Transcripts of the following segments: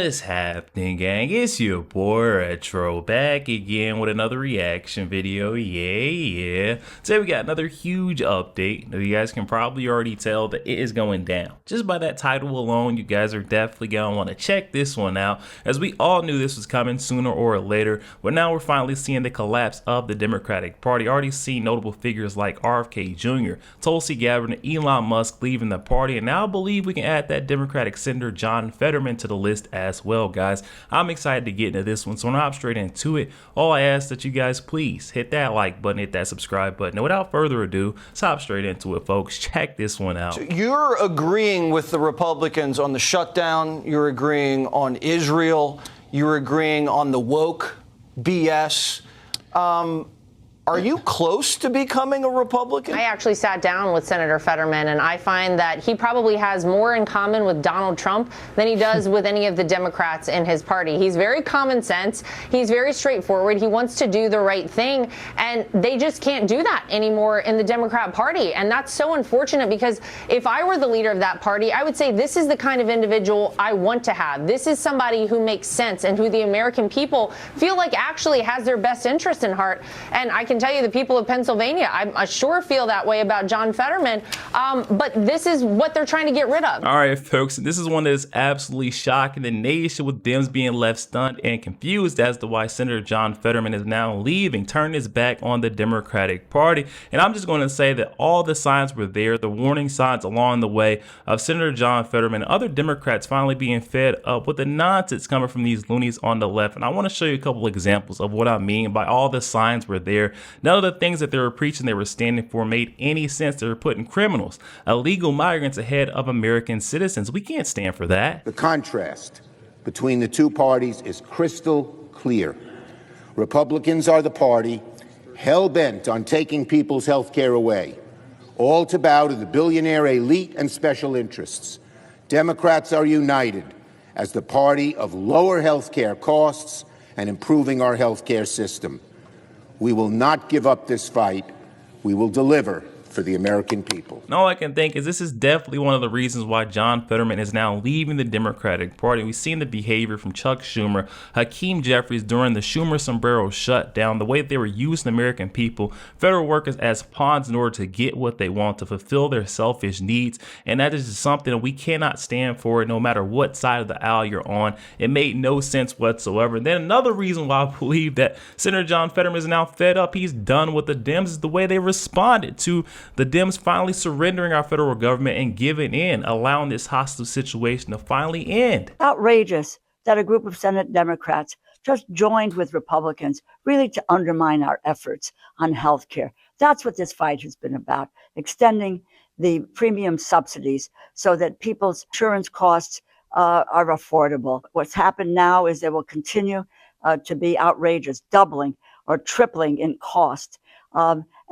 What's happening, gang? It's your boy Retro back again with another reaction video. Yeah. Today we got another huge update. Now, you guys can probably already tell that it is going down. Just by that title alone, you guys are definitely going to want to check this one out, as we all knew this was coming sooner or later. But now we're finally seeing the collapse of the Democratic Party. Already seen notable figures like RFK Jr., Tulsi Gabbard, and Elon Musk leaving the party, and now I believe we can add that Democratic Senator John Fetterman to the list as well, guys. I'm excited to get into this one, so I'm hop straight into it. All I ask that you guys please hit that like button, hit that subscribe button, and without further ado, let's hop straight into it, folks. Check this one out. So you're agreeing with the Republicans on the shutdown, you're agreeing on Israel, you're agreeing on the woke BS. Are you close to becoming a Republican? I actually sat down with Senator Fetterman, and I find that he probably has more in common with Donald Trump than he does with any of the Democrats in his party. He's very common sense. He's very straightforward. He wants to do the right thing, and they just can't do that anymore in the Democrat Party. And that's so unfortunate, because if I were the leader of that party, I would say this is the kind of individual I want to have. This is somebody who makes sense and who the American people feel like actually has their best interest in heart. And I can tell you, the people of Pennsylvania, I sure feel that way about John Fetterman, but this is what they're trying to get rid of. All right, folks, this is one that is absolutely shocking the nation, with Dems being left stunned and confused as to why Senator John Fetterman is now leaving, turning his back on the Democratic Party. And I'm just going to say that all the signs were there, the warning signs along the way of Senator John Fetterman and other Democrats finally being fed up with the nonsense coming from these loonies on the left. And I want to show you a couple examples of what I mean by all the signs were there. None of the things that they were preaching they were standing for made any sense. They were putting criminals, illegal migrants ahead of American citizens. We can't stand for that. The contrast between the two parties is crystal clear. Republicans are the party hell-bent on taking people's health care away, all to bow to the billionaire elite and special interests. Democrats are united as the party of lower health care costs and improving our health care system. We will not give up this fight. We will deliver for the American people. And all I can think is this is definitely one of the reasons why John Fetterman is now leaving the Democratic Party. We've seen the behavior from Chuck Schumer, Hakeem Jeffries during the Schumer sombrero shutdown, the way they were using the American people, federal workers as pawns in order to get what they want, to fulfill their selfish needs. And that is just something that we cannot stand for, no matter what side of the aisle you're on. It made no sense whatsoever. And then another reason why I believe that Senator John Fetterman is now fed up, he's done with the Dems, is the way they responded to the Dems finally surrendering our federal government and giving in, allowing this hostile situation to finally end. Outrageous that a group of Senate Democrats just joined with Republicans really to undermine our efforts on health care. That's what this fight has been about, extending the premium subsidies so that people's insurance costs are affordable. What's happened now is they will continue to be outrageous, doubling or tripling in cost.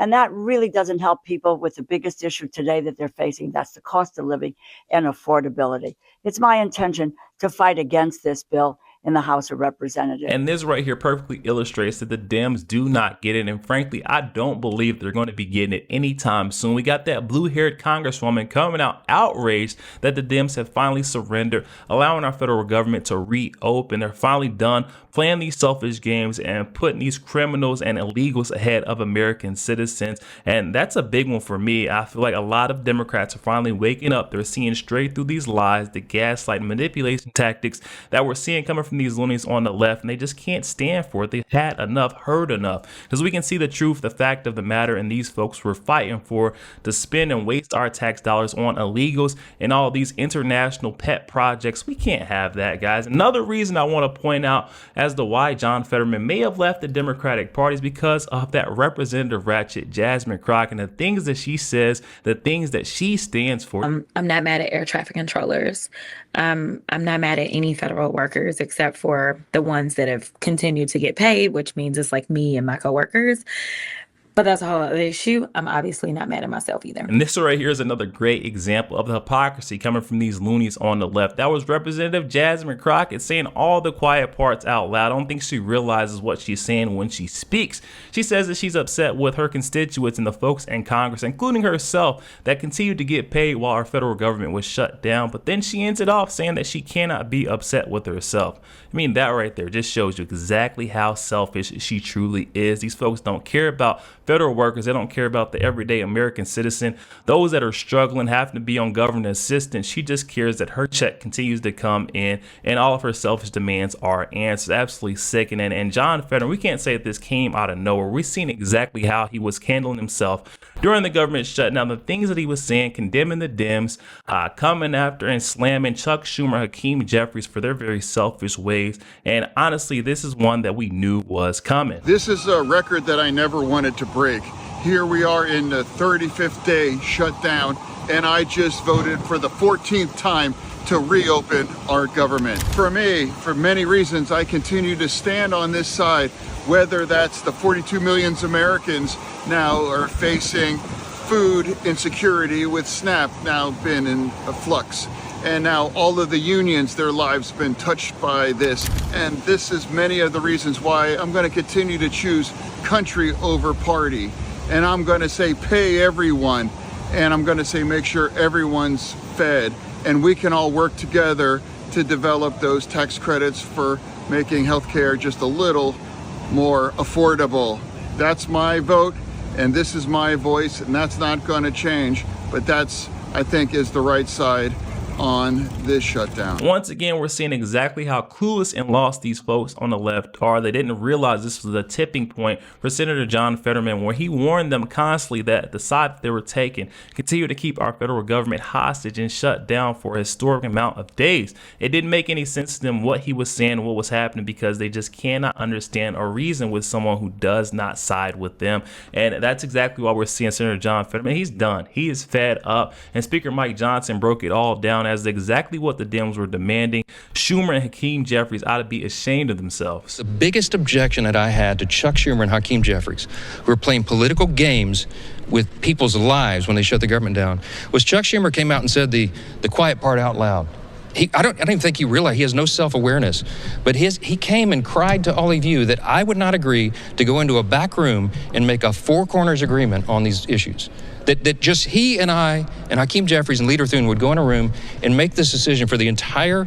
And that really doesn't help people with the biggest issue today that they're facing. That's the cost of living and affordability. It's my intention to fight against this bill in the House of Representatives. And this right here perfectly illustrates that the Dems do not get it. And frankly, I don't believe they're going to be getting it anytime soon. We got that blue-haired congresswoman coming out outraged that the Dems have finally surrendered, allowing our federal government to reopen. They're finally done playing these selfish games and putting these criminals and illegals ahead of American citizens. And that's a big one for me. I feel like a lot of Democrats are finally waking up. They're seeing straight through these lies, the gaslight manipulation tactics that we're seeing coming from these loonies on the left, and they just can't stand for it. They've had enough, heard enough, because we can see the truth, the fact of the matter, and these folks were fighting for to spend and waste our tax dollars on illegals and all these international pet projects. We can't have that, guys. Another reason I want to point out as to why John Fetterman may have left the Democratic Party is because of that Representative Ratchet, Jasmine Crockett, and the things that she says, the things that she stands for. I'm not mad at air traffic controllers. I'm not mad at any federal workers except for the ones that have continued to get paid, which means it's like me and my coworkers. But that's a whole other issue. I'm obviously not mad at myself either. And this right here is another great example of the hypocrisy coming from these loonies on the left. That was Representative Jasmine Crockett saying all the quiet parts out loud. I don't think she realizes what she's saying when she speaks. She says that she's upset with her constituents and the folks in Congress, including herself, that continued to get paid while our federal government was shut down. But then she ends it off saying that she cannot be upset with herself. I mean, that right there just shows you exactly how selfish she truly is. These folks don't care about federal workers. They don't care about the everyday American citizen, those that are struggling, having to be on government assistance. She just cares that her check continues to come in and all of her selfish demands are answered. Absolutely sickening. And John Fetterman, we can't say that this came out of nowhere. We've seen exactly how he was handling himself during the government shutdown. The things that he was saying, condemning the Dems, coming after and slamming Chuck Schumer, Hakeem Jeffries for their very selfish ways. And honestly, this is one that we knew was coming. This is a record that I never wanted to break. Here we are in the 35th day shutdown, and I just voted for the 14th time to reopen our government. For me, for many reasons, I continue to stand on this side, whether that's the 42 million Americans now are facing food insecurity with SNAP now been in a flux. And now all of the unions, their lives been touched by this. And this is many of the reasons why I'm going to continue to choose country over party. And I'm going to say pay everyone. And I'm going to say make sure everyone's fed. And we can all work together to develop those tax credits for making healthcare just a little more affordable. That's my vote, and this is my voice, and that's not going to change. But that's, I think, is the right side on this shutdown. Once again, we're seeing exactly how clueless and lost these folks on the left are. They didn't realize this was a tipping point for Senator John Fetterman, where he warned them constantly that the side that they were taking continue to keep our federal government hostage and shut down for a historic amount of days. It didn't make any sense to them what he was saying and what was happening, because they just cannot understand or reason with someone who does not side with them. And that's exactly why we're seeing Senator John Fetterman. He's done. He is fed up. And Speaker Mike Johnson broke it all down as exactly what the Dems were demanding. Schumer and Hakeem Jeffries ought to be ashamed of themselves. The biggest objection that I had to Chuck Schumer and Hakeem Jeffries, who were playing political games with people's lives when they shut the government down, was Chuck Schumer came out and said the quiet part out loud. I don't even think he realized he has no self-awareness, but he came and cried to all of you that I would not agree to go into a back room and make a four corners agreement on these issues. That just he and I and Hakeem Jeffries and Leader Thune would go in a room and make this decision for the entire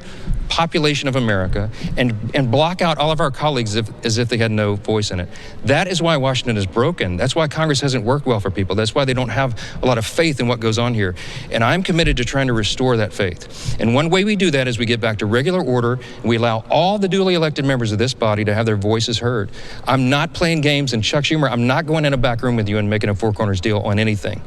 population of America and block out all of our colleagues as if they had no voice in it. That is why Washington is broken. That's why Congress hasn't worked well for people. That's why they don't have a lot of faith in what goes on here. And I'm committed to trying to restore that faith. And one way we do that is we get back to regular order and we allow all the duly elected members of this body to have their voices heard. I'm not playing games, and Chuck Schumer, I'm not going in a back room with you and making a four corners deal on anything.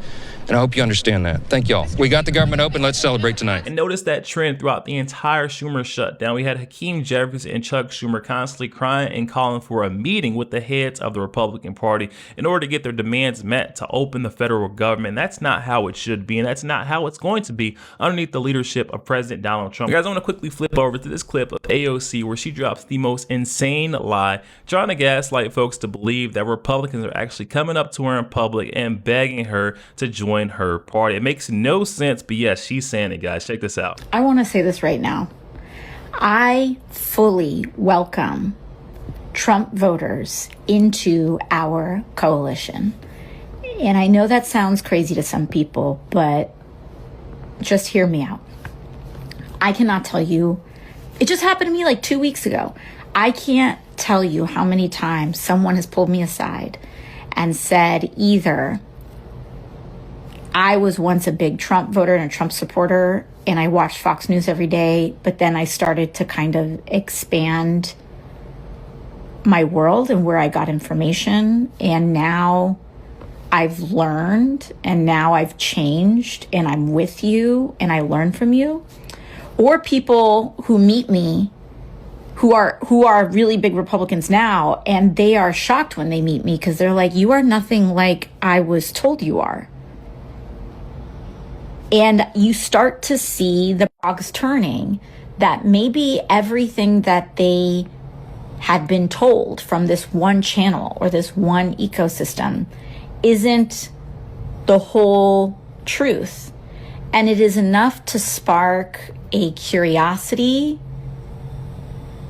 And I hope you understand that. Thank y'all. We got the government open. Let's celebrate tonight. And notice that trend throughout the entire Schumer shutdown. We had Hakeem Jeffries and Chuck Schumer constantly crying and calling for a meeting with the heads of the Republican Party in order to get their demands met to open the federal government. That's not how it should be, and that's not how it's going to be underneath the leadership of President Donald Trump. You guys, I want to quickly flip over to this clip of AOC where she drops the most insane lie, trying to gaslight folks to believe that Republicans are actually coming up to her in public and begging her to join her party. It makes no sense, but yes, she's saying it, guys. Check this out. I want to say this right now. I fully welcome Trump voters into our coalition. And I know that sounds crazy to some people, but just hear me out. I cannot tell you, it just happened to me like 2 weeks ago. I can't tell you how many times someone has pulled me aside and said either I was once a big Trump voter and a Trump supporter, and I watched Fox News every day, but then I started to kind of expand my world and where I got information, and now I've learned, and now I've changed, and I'm with you, and I learn from you. Or people who meet me who are really big Republicans now, and they are shocked when they meet me because they're like, you are nothing like I was told you are. And you start to see the cogs turning, that maybe everything that they had been told from this one channel or this one ecosystem isn't the whole truth. And it is enough to spark a curiosity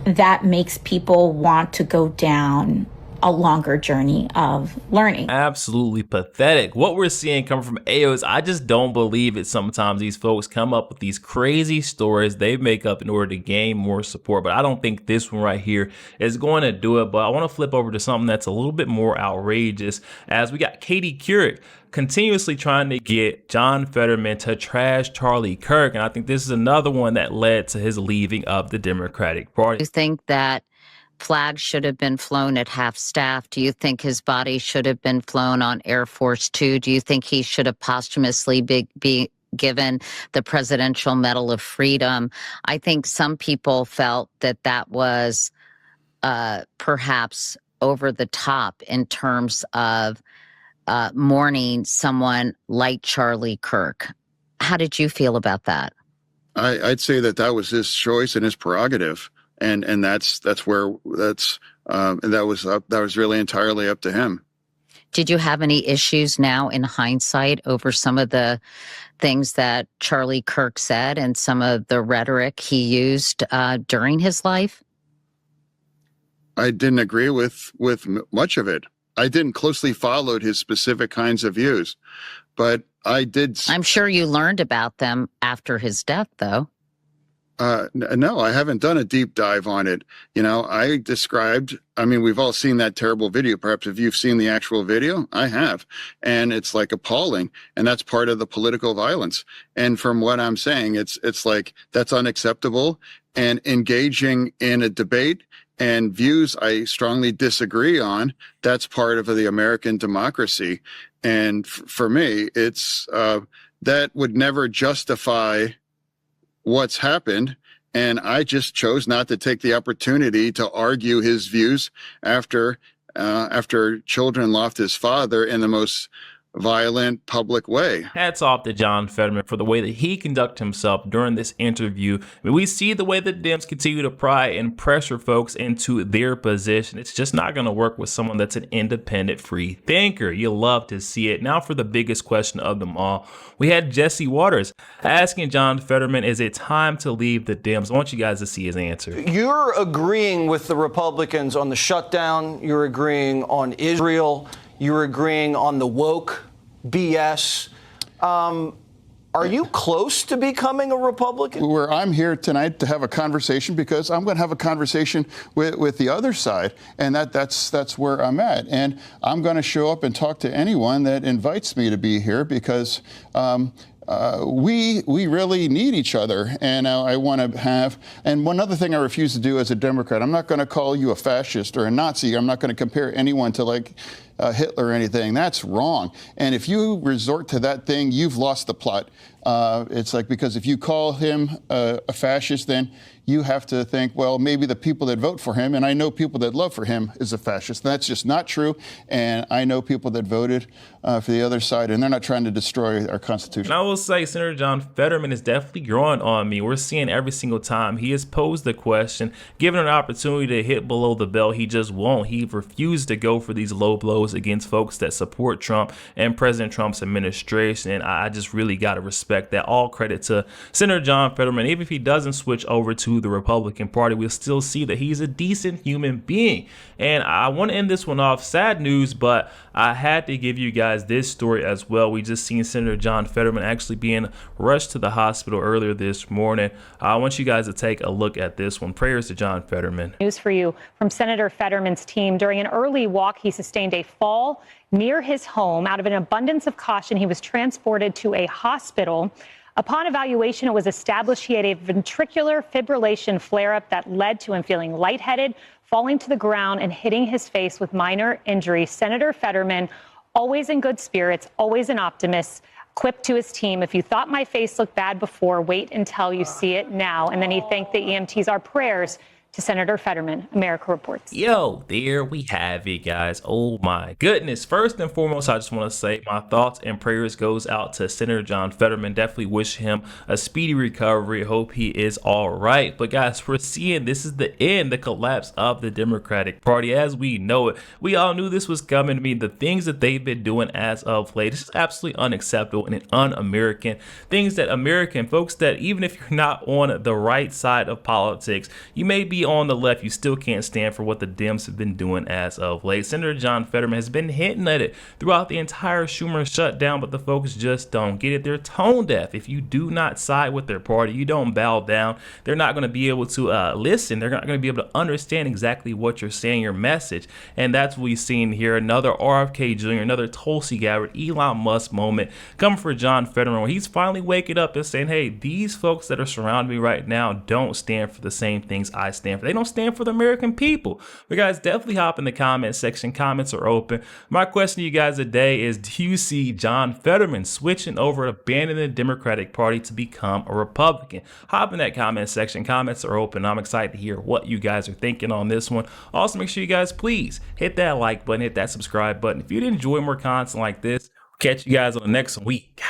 that makes people want to go down a longer journey of learning. Absolutely pathetic. What we're seeing coming from AO is I just don't believe it. Sometimes these folks come up with these crazy stories they make up in order to gain more support, but I don't think this one right here is going to do it. But I want to flip over to something that's a little bit more outrageous, as we got Katie Couric continuously trying to get John Fetterman to trash Charlie Kirk. And I think this is another one that led to his leaving of the Democratic Party. Do you think that flags should have been flown at half-staff? Do you think his body should have been flown on Air Force Two? Do you think he should have posthumously be given the Presidential Medal of Freedom? I think some people felt that that was perhaps over the top in terms of mourning someone like Charlie Kirk. How did you feel about that? I'd say that was his choice and his prerogative. And that was really entirely up to him. Did you have any issues now in hindsight over some of the things that Charlie Kirk said and some of the rhetoric he used during his life? I didn't agree with much of it. I didn't closely follow his specific kinds of views, but I did. I'm sure you learned about them after his death, though. No, I haven't done a deep dive on it. We've all seen that terrible video. Perhaps if you've seen the actual video, I have. And it's like appalling. And that's part of the political violence. And from what I'm saying, it's like that's unacceptable. And engaging in a debate and views I strongly disagree on, that's part of the American democracy. And for me, it's that would never justify what's happened, and I just chose not to take the opportunity to argue his views after children lost his father in the most violent public way. Hats off to John Fetterman for the way that he conducted himself during this interview. We see the way that Dems continue to pry and pressure folks into their position. It's just not going to work with someone that's an independent free thinker. You love to see it. Now for the biggest question of them all, we had Jesse Waters asking John Fetterman, is it time to leave the Dems? I want you guys to see his answer. You're agreeing with the Republicans on the shutdown. You're agreeing on Israel. You're agreeing on the woke BS. Are you close to becoming a Republican? Where I'm here tonight to have a conversation because I'm going to have a conversation with the other side, and that's where I'm at. And I'm going to show up and talk to anyone that invites me to be here because we really need each other, and I want to have. And one other thing I refuse to do as a Democrat, I'm not going to call you a fascist or a Nazi. I'm not going to compare anyone to Hitler or anything. That's wrong. And if you resort to that thing, you've lost the plot. It's like, because if you call him a fascist, then you have to think, well, maybe the people that vote for him, and I know people that love for him, is a fascist. That's just not true. And I know people that voted for the other side, and they're not trying to destroy our Constitution. And I will say Senator John Fetterman is definitely growing on me. We're seeing every single time he has posed the question, given an opportunity to hit below the belt, he just won't. He refused to go for these low blows against folks that support Trump and President Trump's administration. And I just really got to respect that. All credit to Senator John Fetterman. Even if he doesn't switch over to the Republican Party, we'll still see that he's a decent human being. And I want to end this one off. Sad news, but I had to give you guys this story as well. We just seen Senator John Fetterman actually being rushed to the hospital earlier this morning. I want you guys to take a look at this one. Prayers to John Fetterman. News for you from Senator Fetterman's team. During an early walk, he sustained a fall near his home. Out of an abundance of caution, he was transported to a hospital. Upon evaluation, it was established he had a ventricular fibrillation flare-up that led to him feeling lightheaded, falling to the ground, and hitting his face with minor injury. Senator Fetterman, always in good spirits, always an optimist, quipped to his team, "If you thought my face looked bad before, wait until you see it now." And then he thanked the EMTs. Our prayers to Senator Fetterman. America Reports. Yo, there we have it, guys. Oh my goodness. First and foremost, I just want to say my thoughts and prayers goes out to Senator John Fetterman. Definitely wish him a speedy recovery. Hope he is all right. But guys, we're seeing this is the end, the collapse of the Democratic Party as we know it. We all knew this was coming. I mean, the things that they've been doing as of late, this is absolutely unacceptable and un-American. Things that American folks, that even if you're not on the right side of politics, you may be on the left, you still can't stand for what the Dems have been doing as of late. Senator John Fetterman has been hinting at it throughout the entire Schumer shutdown, but the folks just don't get it. They're tone deaf. If you do not side with their party, you don't bow down, they're not going to be able to listen. They're not going to be able to understand exactly what you're saying, your message. And that's what we've seen here. Another RFK Jr., another Tulsi Gabbard, Elon Musk moment coming for John Fetterman, where he's finally waking up and saying, hey, these folks that are surrounding me right now don't stand for the same things I stand for. They don't stand for the American people. But guys, definitely hop in the comment section. Comments are open. My question to you guys today is, do you see John Fetterman switching over, abandoning the Democratic Party to become a Republican? Hop in that comment section. Comments are open. I'm excited to hear what you guys are thinking on this one. Also, make sure you guys please hit that like button, hit that subscribe button. If you enjoy more content like this, catch you guys on the next week.